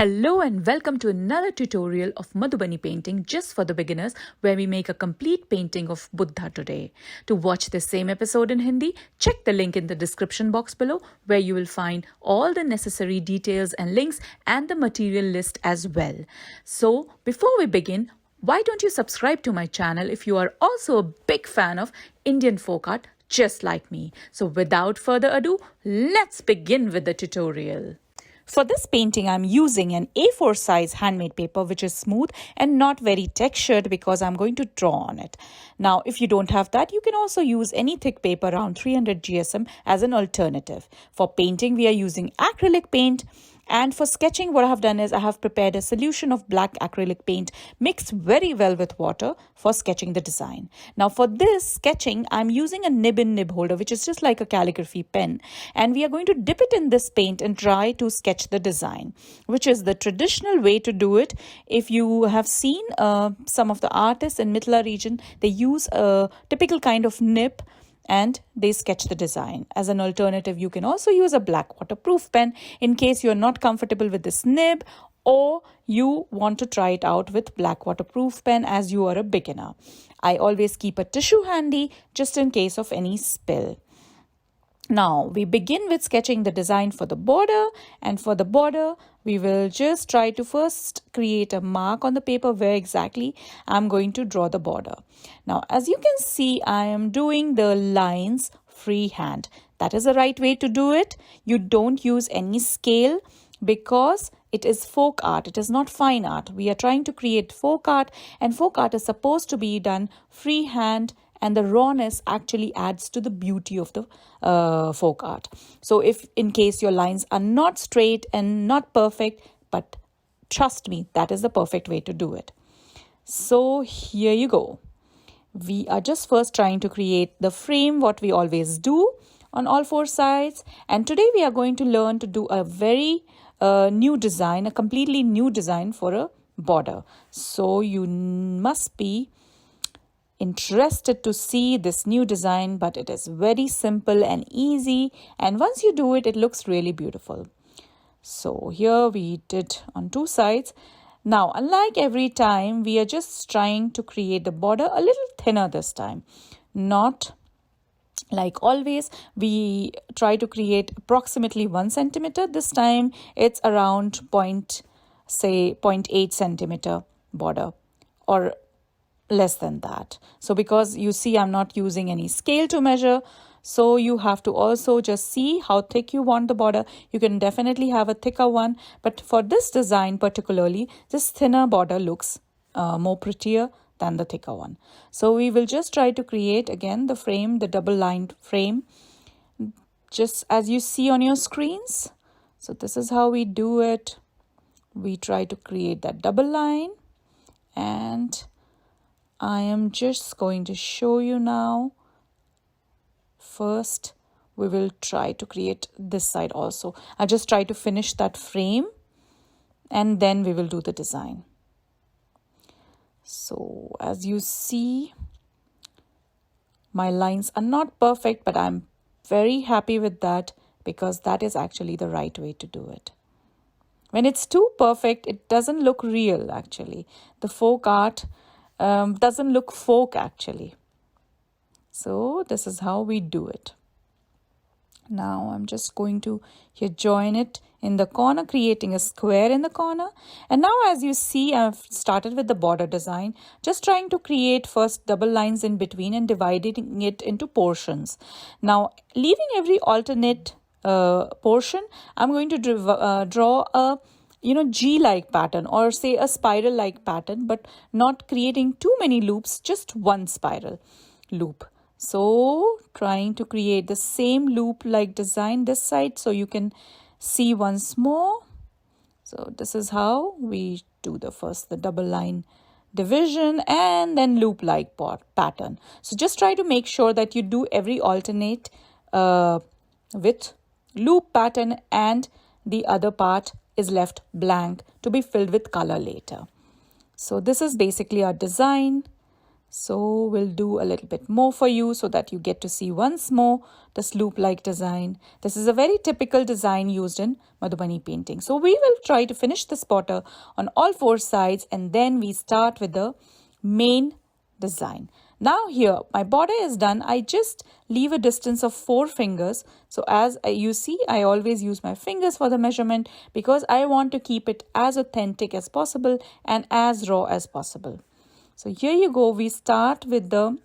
Hello and welcome to another tutorial of Madhubani painting just for the beginners, where we make a complete painting of Buddha today. To watch this same episode in Hindi, check the link in the description box below, where you will find all the necessary details and links and the material list as well. So before we begin, why don't you subscribe to my channel if you are also a big fan of Indian folk art just like me. So without further ado, let's begin with the tutorial. For this painting, I'm using an A4 size handmade paper, which is smooth and not very textured because I'm going to draw on it. Now, if you don't have that, you can also use any thick paper around 300 GSM as an alternative. For painting, we are using acrylic paint. And for sketching, what I have done is I have prepared a solution of black acrylic paint mixed very well with water for sketching the design. Now for this sketching, I'm using a nib and nib holder, which is just like a calligraphy pen. And we are going to dip it in this paint and try to sketch the design, which is the traditional way to do it. If you have seen some of the artists in Mithila region, they use a typical kind of nib and they sketch the design. As an alternative, you can also use a black waterproof pen in case you're not comfortable with this nib, or you want to try it out with black waterproof pen as you are a beginner. I always keep a tissue handy just in case of any spill. Now we begin with sketching the design for the border, and for the border we will just try to first create a mark on the paper where exactly I'm going to draw the border. Now as you can see, I am doing the lines freehand. That is the right way to do it. You don't use any scale because it is folk art. It is not fine art. We are trying to create folk art, and folk art is supposed to be done freehand, and the rawness actually adds to the beauty of the folk art. So if in case your lines are not straight and not perfect, but trust me, that is the perfect way to do it. So here you go. We are just first trying to create the frame, what we always do on all four sides. And today we are going to learn to do a very new design, a completely new design for a border. So you must be interested to see this new design, but it is very simple and easy, and once you do it, it looks really beautiful. So here we did on two sides. Now, unlike every time, we are just trying to create the border a little thinner this time. Not like always, we try to create approximately 1 centimeter. This time it's around 0.8 centimeter border, or less than that. So because you see I'm not using any scale to measure, so you have to also just see how thick you want the border. You can definitely have a thicker one, but for this design particularly, this thinner border looks more prettier than the thicker one. So we will just try to create again the frame, the double lined frame, just as you see on your screens. So this is how we do it. We try to create that double line, and I am just going to show you now. First, we will try to create this side also. I'll just try to finish that frame, and then we will do the design. So as you see, my lines are not perfect, but I'm very happy with that because that is actually the right way to do it. When it's too perfect, it doesn't look real actually. The folk art doesn't look folk actually. So this is how we do it. Now I'm just going to here join it in the corner, creating a square in the corner. And now as you see, I've started with the border design, just trying to create first double lines in between and dividing it into portions. Now leaving every alternate portion, I'm going to draw a G-like pattern, or say a spiral-like pattern, but not creating too many loops, just one spiral loop. So trying to create the same loop-like design this side so you can see once more. So this is how we do the double line division and then loop-like pattern. So just try to make sure that you do every alternate with loop pattern, and the other part is left blank to be filled with color later. So this is basically our design. So we'll do a little bit more for you so that you get to see once more this loop-like design. This is a very typical design used in Madhubani painting. So we will try to finish this border on all four sides, and then we start with the main design. Now here my border is done. I just leave a distance of 4 fingers. So as you see, I always use my fingers for the measurement because I want to keep it as authentic as possible and as raw as possible. So here you go, we start with the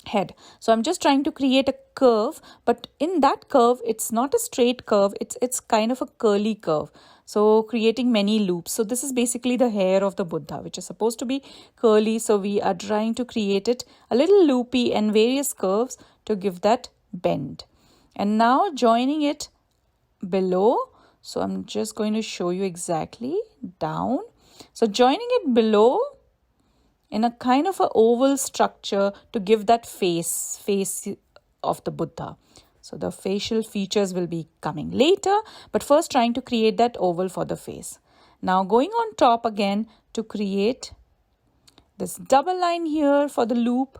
head. So I'm just trying to create a curve, but in that curve, it's not a straight curve, it's kind of a curly curve. So creating many loops. So this is basically the hair of the Buddha, which is supposed to be curly. So we are trying to create it a little loopy and various curves to give that bend. And now joining it below. So I'm just going to show you exactly down. So joining it below in a kind of an oval structure to give that face of the Buddha. So the facial features will be coming later, but first trying to create that oval for the face. Now going on top again to create this double line here for the loop.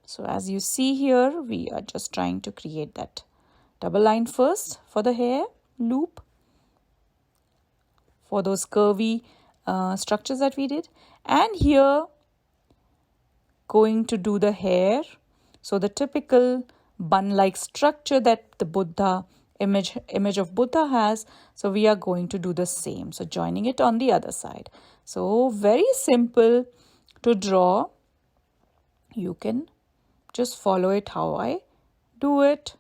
So as you see here, we are just trying to create that double line first for the hair loop, for those curvy structures that we did, and here going to do the hair. So the typical bun-like structure that the Buddha image of Buddha has. So we are going to do the same. So joining it on the other side. So very simple to draw. You can just follow it how I do it.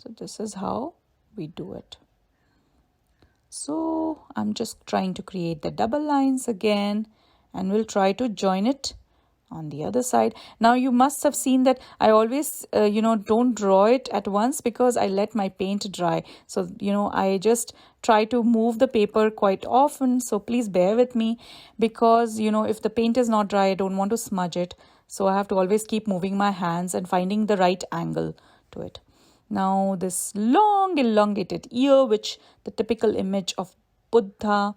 So this is how we do it. So I'm just trying to create the double lines again, and we'll try to join it on the other side. Now you must have seen that I always don't draw it at once because I let my paint dry. So I just try to move the paper quite often. So please bear with me because if the paint is not dry, I don't want to smudge it. So I have to always keep moving my hands and finding the right angle to it. Now this long elongated ear, which the typical image of Buddha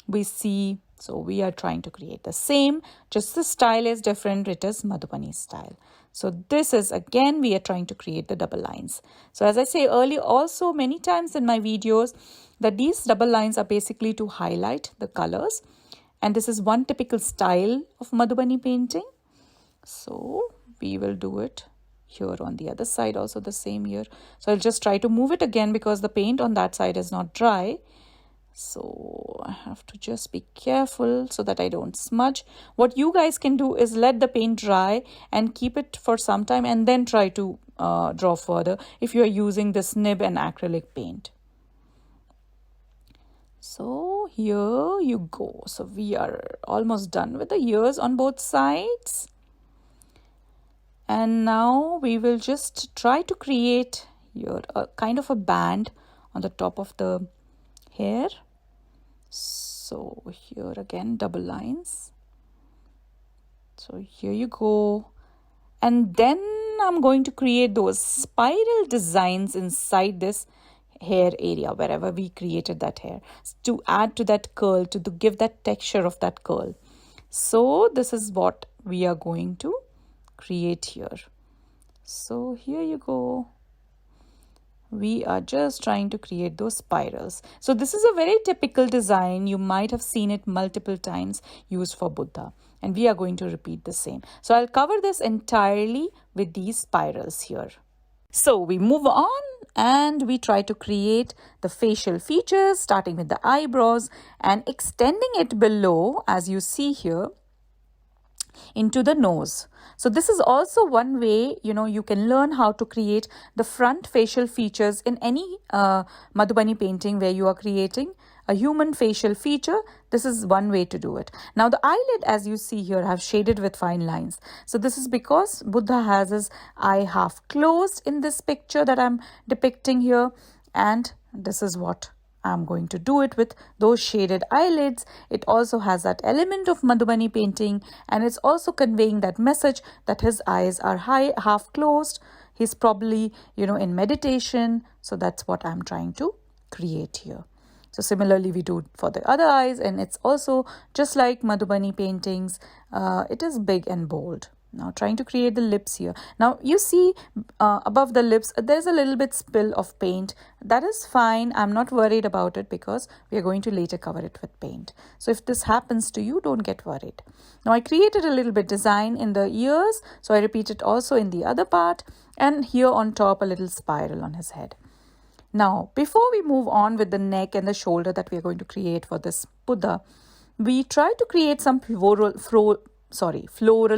we see. So we are trying to create the same, just the style is different. It is Madhubani style. So this is again, we are trying to create the double lines. So as I say earlier, also many times in my videos, that these double lines are basically to highlight the colors. And this is one typical style of Madhubani painting. So we will do it here on the other side, also the same here. So I'll just try to move it again because the paint on that side is not dry. So I have to just be careful so that I don't smudge. What you guys can do is let the paint dry and keep it for some time and then try to draw further if you are using this nib and acrylic paint. So here you go. So we are almost done with the ears on both sides. And now we will just try to create here a kind of a band on the top of the hair. So here again, double lines. So here you go. And then I'm going to create those spiral designs inside this hair area, wherever we created that hair, to add to that curl, to give that texture of that curl. So this is what we are going to create here. So here you go. We are just trying to create those spirals. So this is a very typical design. You might have seen it multiple times used for Buddha. And we are going to repeat the same. So I'll cover this entirely with these spirals here. So we move on and we try to create the facial features, starting with the eyebrows and extending it below, as you see here, into the nose. So this is also one way, you can learn how to create the front facial features in any Madhubani painting where you are creating a human facial feature. This is one way to do it. Now the eyelid, as you see here, have shaded with fine lines. So this is because Buddha has his eye half closed in this picture that I'm depicting here. And this is what I'm going to do it with those shaded eyelids. It also has that element of Madhubani painting, and it's also conveying that message that his eyes are half closed. He's probably, in meditation. So that's what I'm trying to create here. So similarly we do for the other eyes, and it's also just like Madhubani paintings, it is big and bold. Now trying to create the lips here. Now you see above the lips there's a little bit spill of paint. That is fine. I'm not worried about it because we are going to later cover it with paint. So if this happens to you, don't get worried. Now I created a little bit design in the ears, so I repeat it also in the other part, and here on top a little spiral on his head. Now before we move on with the neck and the shoulder that we are going to create for this Buddha, we try to create some floral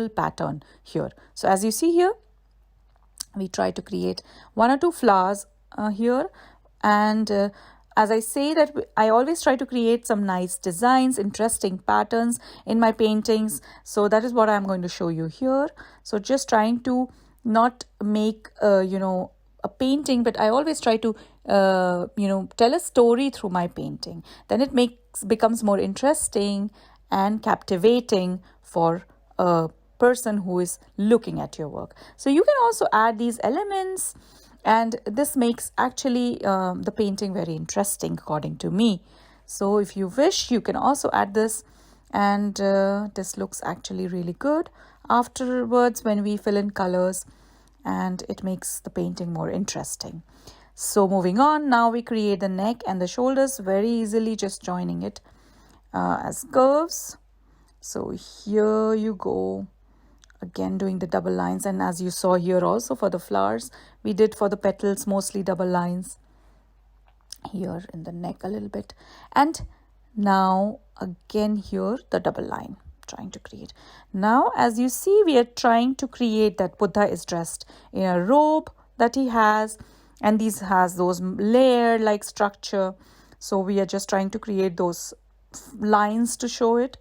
pattern here. So as you see here, we try to create 1 or 2 flowers here, and as I say that I always try to create some nice designs, interesting patterns in my paintings. So that is what I'm going to show you here. So just trying to not make a painting, but I always try to tell a story through my painting. Then it becomes more interesting and captivating for a person who is looking at your work. So you can also add these elements, and this makes actually the painting very interesting according to me. So if you wish, you can also add this, and this looks actually really good afterwards when we fill in colors, and it makes the painting more interesting. So moving on, now we create the neck and the shoulders very easily, just joining it as curves. So here you go, again doing the double lines, and as you saw here also for the flowers, we did for the petals mostly double lines here in the neck a little bit, and now again here the double line trying to create. Now as you see, we are trying to create that Buddha is dressed in a robe that he has, and these has those layer like structure. So we are just trying to create those lines to show it,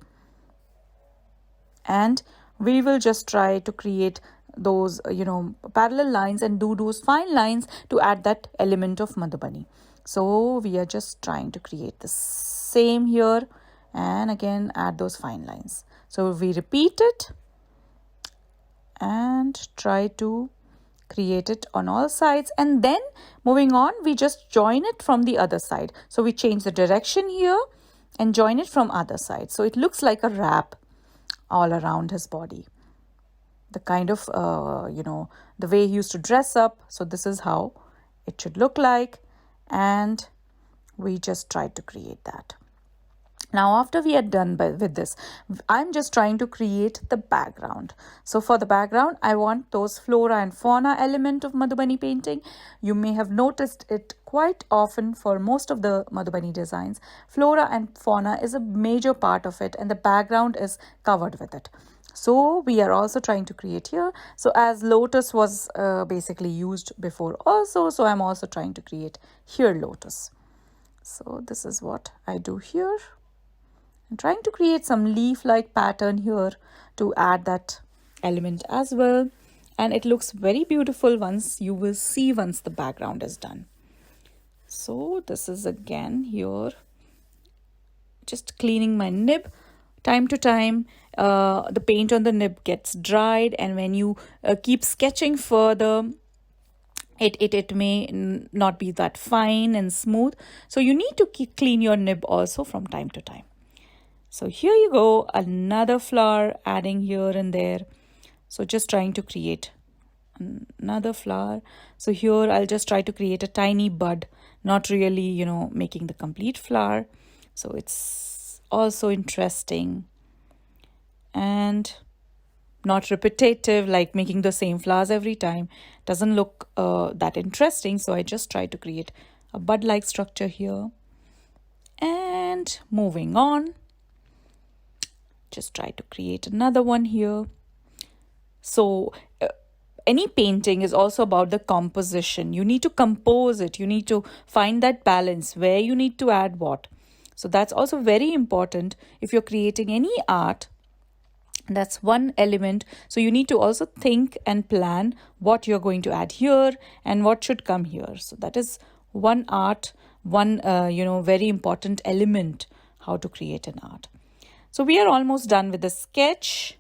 and we will just try to create those parallel lines and do those fine lines to add that element of Madhubani. So we are just trying to create the same here, and again add those fine lines. So we repeat it and try to create it on all sides, and then moving on, we just join it from the other side. So we change the direction here and join it from other side, so it looks like a wrap all around his body, the kind of the way he used to dress up. So this is how it should look like, and we just tried to create that. Now after we are done with this, I'm just trying to create the background. So for the background, I want those flora and fauna element of Madhubani painting. You may have noticed it quite often for most of the Madhubani designs. Flora and fauna is a major part of it, and the background is covered with it. So we are also trying to create here. So as lotus was basically used before also, so I'm also trying to create here lotus. So this is what I do here. I'm trying to create some leaf-like pattern here to add that element as well. And it looks very beautiful once you will see once the background is done. So this is again here, just cleaning my nib. Time to time, the paint on the nib gets dried, and when you keep sketching further, it may not be that fine and smooth. So you need to clean your nib also from time to time. So here you go, another flower adding here and there. So just trying to create another flower. So here I'll just try to create a tiny bud, not really, making the complete flower. So it's also interesting and not repetitive, like making the same flowers every time. Doesn't look that interesting. So I just try to create a bud-like structure here. And moving on, just try to create another one here. So any painting is also about the composition. You need to compose it. You need to find that balance where you need to add what. So that's also very important if you're creating any art. That's one element. So you need to also think and plan what you're going to add here and what should come here. So that is one art, one very important element, how to create an art. So we are almost done with the sketch,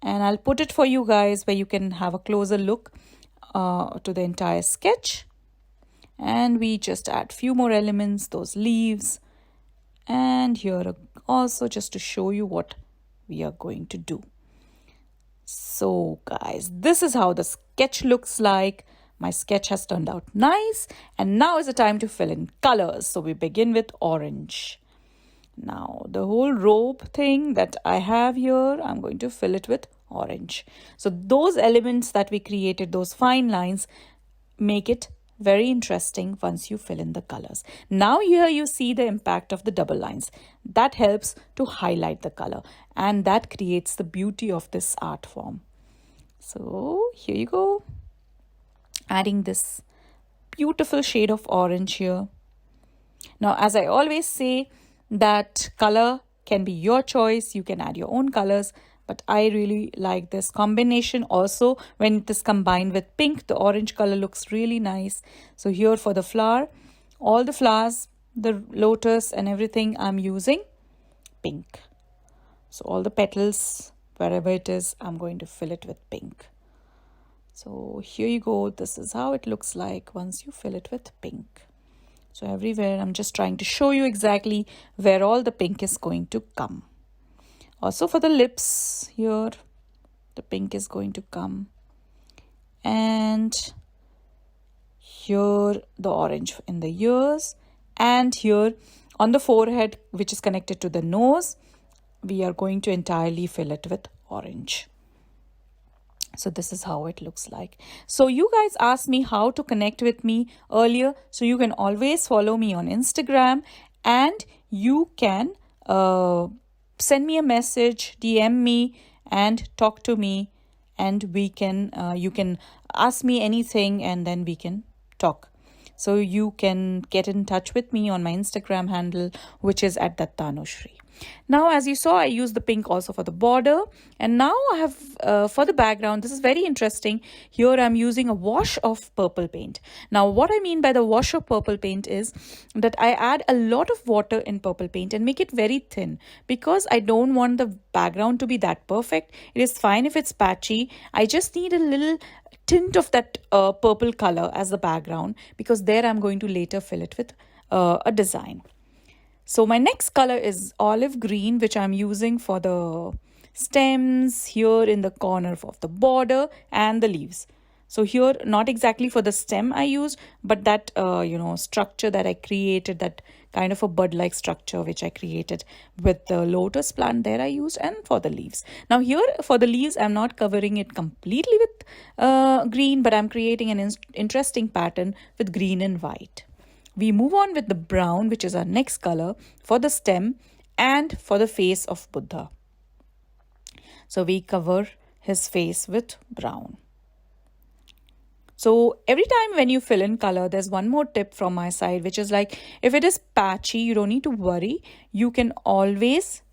and I'll put it for you guys where you can have a closer look to the entire sketch. And we just add few more elements, those leaves And here also, just to show you what we are going to do. So guys, this is how the sketch looks like. My sketch has turned out nice, and now is the time to fill in colors. So we begin with orange. Now the whole robe thing that I have here, I'm going to fill it with orange. So those elements that we created, those fine lines, make it very interesting once you fill in the colors. Now here you see the impact of the double lines. That helps to highlight the color, and that creates the beauty of this art form. So here you go, adding this beautiful shade of orange here. Now, as I always say, that color can be your choice. You can add your own colors, but I really like this combination. Also, when it is combined with pink, the orange color looks really nice. So here for the flower, all the flowers, the lotus and everything, I'm using pink. So all the petals, wherever it is, I'm going to fill it with pink. So here you go. This is how it looks like once you fill it with pink. So everywhere, I'm just trying to show you exactly where all the pink is going to come. Also for the lips here, the pink is going to come. And here the orange in the ears. And here on the forehead, which is connected to the nose, we are going to entirely fill it with orange. So this is how it looks like. So you guys asked me how to connect with me earlier. So you can always follow me on Instagram, and you can send me a message, DM me and talk to me, and we can you can ask me anything and then we can talk. So you can get in touch with me on my Instagram handle, which is at @Dattanushri. Now, as you saw, I used the pink also for the border. And now I have, for the background, this is very interesting. Here I'm using a wash of purple paint. Now, what I mean by the wash of purple paint is that I add a lot of water in purple paint and make it very thin, because I don't want the background to be that perfect. It is fine if it's patchy. I just need a little tint of that purple color as the background, because there I'm going to later fill it with a design. So my next color is olive green, which I'm using for the stems here in the corner of the border and the leaves. So here, not exactly for the stem I used, but that, structure that I created, that kind of a bud-like structure which I created with the lotus plant, there I used, and for the leaves. Now here for the leaves, I'm not covering it completely with green, but I'm creating an interesting pattern with green and white. We move on with the brown, which is our next color for the stem and for the face of Buddha. So we cover his face with brown. So every time when you fill in color, there's one more tip from my side, which is like, if it is patchy, you don't need to worry. You can always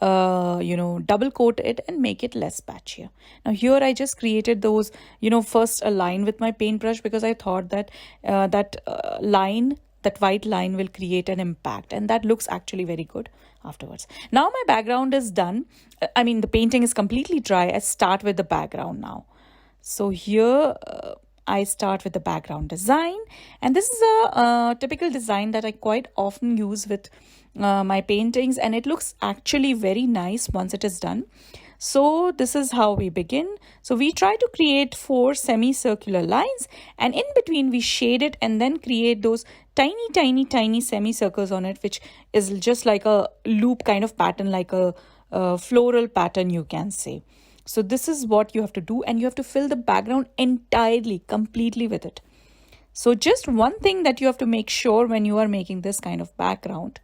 double coat it and make it less patchier. Now here I just created those, first a line with my paintbrush, because I thought that that white line will create an impact, and that looks actually very good afterwards. Now my background is done. The painting is completely dry. I start with the background now. So here I start with the background design, and this is a typical design that I quite often use with my paintings, and it looks actually very nice once it is done. So this is how we begin. So we try to create 4 semicircular lines, and in between we shade it and then create those tiny semicircles on it, which is just like a loop kind of pattern, like a floral pattern, you can say. So this is what you have to do, and you have to fill the background entirely, completely with it. So just one thing that you have to make sure when you are making this kind of background,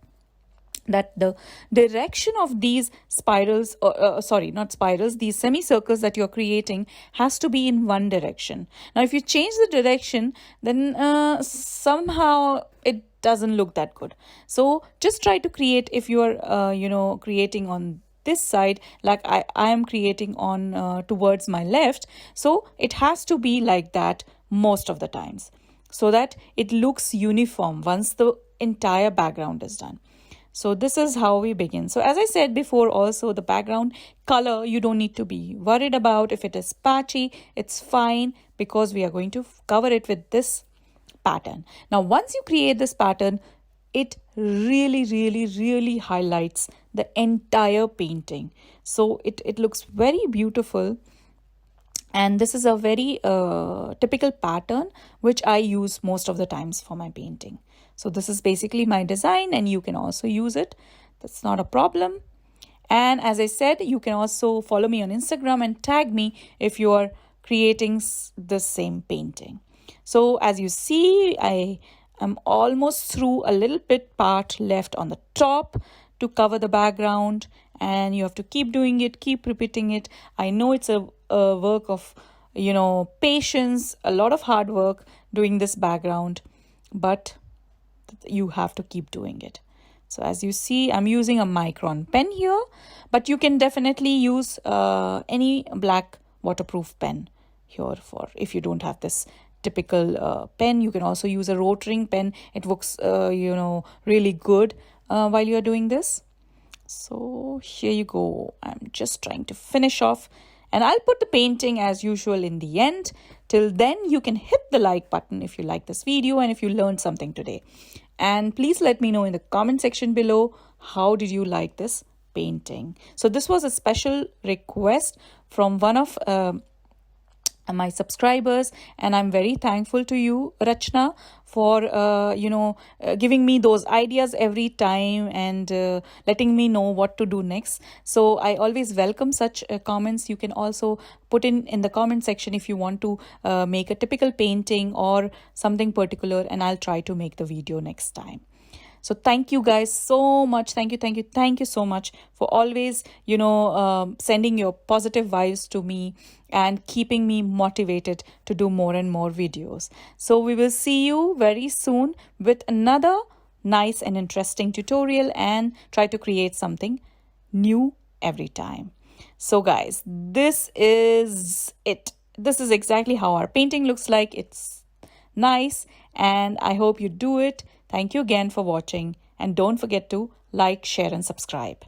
that the direction of these spirals, not spirals, these semicircles that you're creating has to be in one direction. Now, if you change the direction, then somehow it doesn't look that good. So just try to create, if you are, creating on this side, like I am creating on towards my left. So it has to be like that most of the times, so that it looks uniform once the entire background is done. So this is how we begin. So as I said before, also the background color, you don't need to be worried about. If it is patchy, it's fine, because we are going to cover it with this pattern. Now, once you create this pattern, it really highlights the entire painting. So it looks very beautiful. And this is a very typical pattern which I use most of the times for my painting. So this is basically my design, and you can also use it. That's not a problem. And as I said, you can also follow me on Instagram and tag me if you are creating the same painting. So as you see, I am almost through, a little bit part left on the top to cover the background, and you have to keep doing it, keep repeating it. I know it's a work of, patience, a lot of hard work doing this background, but you have to keep doing it. So as you see, I'm using a Micron pen here, but you can definitely use any black waterproof pen here. For if you don't have this typical pen, you can also use a rotary pen. It works really good while you're doing this. So here you go. I'm just trying to finish off, and I'll put the painting as usual in the end. Till then, you can hit the like button if you like this video and if you learned something today. And please let me know in the comment section below, how did you like this painting? So this was a special request from one of my subscribers, and I'm very thankful to you, Rachna, for giving me those ideas every time, and letting me know what to do next. So I always welcome such comments. You can also put in the comment section if you want to make a typical painting or something particular, and I'll try to make the video next time. So thank you guys so much. Thank you so much for always, sending your positive vibes to me and keeping me motivated to do more and more videos. So we will see you very soon with another nice and interesting tutorial, and try to create something new every time. So guys, this is it. This is exactly how our painting looks like. It's nice, and I hope you do it. Thank you again for watching, and don't forget to like, share and subscribe.